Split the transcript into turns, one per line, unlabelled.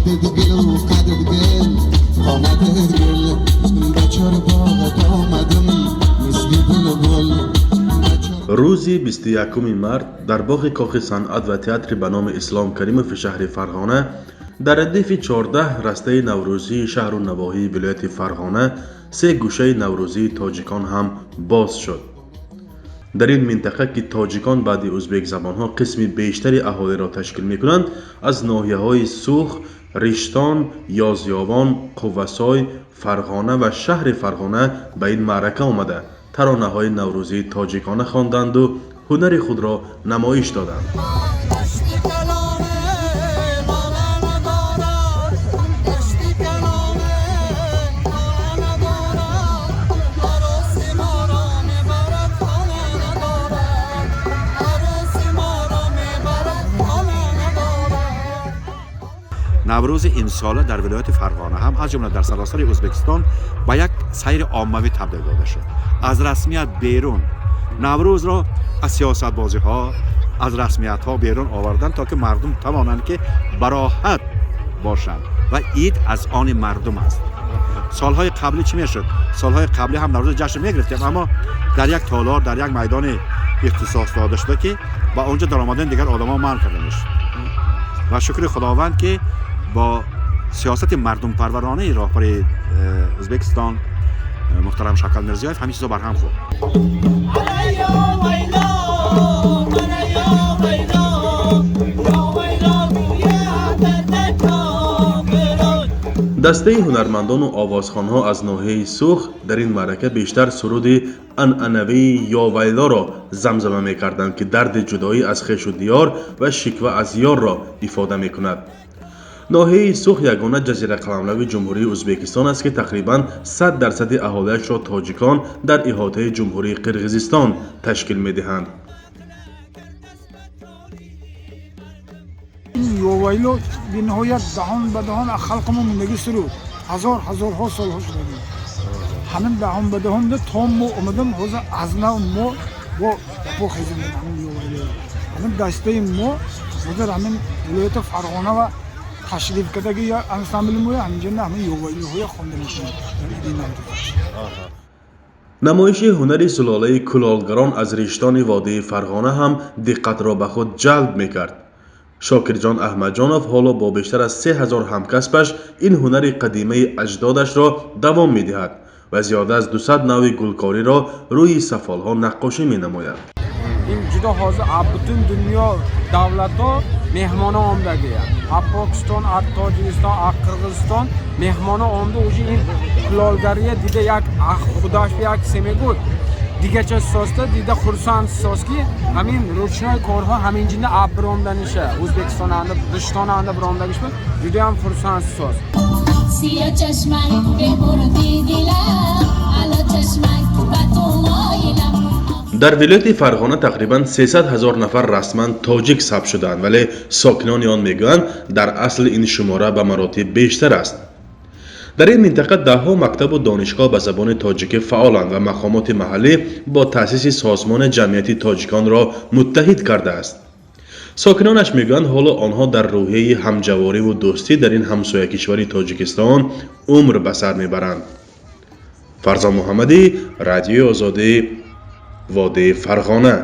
وقت دل و قدر دل قامت دل بچار باغت آمدم مثل گل گل.
روزی 21 مرد در باغ کاخ صنعت و تئاتر به نام اسلام کریموف شهر فرغانه در ردیف 14 رسته نوروزی شهر و نواحی ولایت فرغانه سه گوشه نوروزی تاجیکان هم باز شد. در این منطقه که تاجیکان بعد ازبک زبان ها قسم بیشتری اهالی را تشکیل می کنند، از ناحیه های سوخ، ریشتان، یازیابان، قوسای، فرغانه و شهر فرغانه به این معرکه آمده ترانه های نوروزی تاجیکانه خواندند و هنر خود را نمایش دادند.
نوروز این ساله در ولایت فرغانه هم از جمله در سراسر ازبکستان با یک سیر عاموی تبدیل داده شد. از رسمیت بیرون نوروز را از سیاست بازی ها، از رسمیت ها بیرون آوردن تا که مردم توانند که براحت باشند و عید از آن مردم است. سالهای قبلی چی میشد؟ سالهای قبلی هم نوروز جشن میگرفتیم، اما در یک تالار، در یک میدان اختصاص داده شده که با اونجا در آمدن دیگر آدما منع کرده میشد. و شکر خداوند که با سیاست مردم پرورانه راهبر ازبکستان محترم شوکت میرزیایف همین چیزا برهم خورد.
دسته هنرمندان و آوازخوان‌ها از ناحیه سوخ در این معرکه بیشتر سرود عنعنوی یا ویلا را زمزمه می‌کردند که درد جدایی از خویش و دیار و شکوه از یار را افاده می‌کند. ناحیه سوخ یگانه جزیره قلمرو جمهوری ازبکستان است که تقریباً 100% اهالیش را تاجیکان در احاطه جمهوری قرقیزستان تشکیل می‌دهند.
یوویلو به نهایت دهان به دهان خلقمون زندگی سرود هزارها سال شده. همین دهان به دهان ده تا ما اومدم روز از نو ما با خیزم همین یوویلو همین دسته ما روز همین ولایت فرغانه و تشریف کرده که یا انسامبل ما همینجا همین یوویلو های خونده میشه.
نمایش هنری سلاله کلالگران از ریشتان وادی فرغانه هم دقت را به خود جلب میکرد. شاکرجان احمدجانوف حالا با بیشتر از 3000 همکسبش این هنر قدیمی اجدادش را دوام می‌دهد و زیاده از 200 نوع گلکاری را روی سفال‌ها نقاشی می‌نماید.
این جدا حاضر ابتون دنیا دولت‌ها مهمان آمدگی از پاکستان، از تاجیکستان، از قرقیزستان مهمان آمده و این کلالگری دیده یک خداش یک سمیگود دیگه چه ساسته دیده خرسان ساس که همین روشنای کارها همین جنده ابراندنشه ازبکستان انده رشتان انده براندگیش بود دیده هم خرسان ساس سیا چشمک ببردی دیلم علا چشمک و تو مایلم.
در ولایت فرغانه تقریباً 300,000 نفر رسما تاجیک ثبت شدند، ولی ساکنان آن میگویند در اصل این شماره به مراتب بیشتر است. در این منطقه دهها مکتب و دانشگاه به زبان تاجیک فعالند و مقامات محلی با تأسیس سازمان جمعیت تاجیکان را متحد کرده است. ساکنانش میگویند حالا آنها در روحیه همجواری و دوستی در این همسایه کشور تاجیکستان عمر به سر میبرند. فرزان محمدی، رادیو آزادی، وادی فرغانه.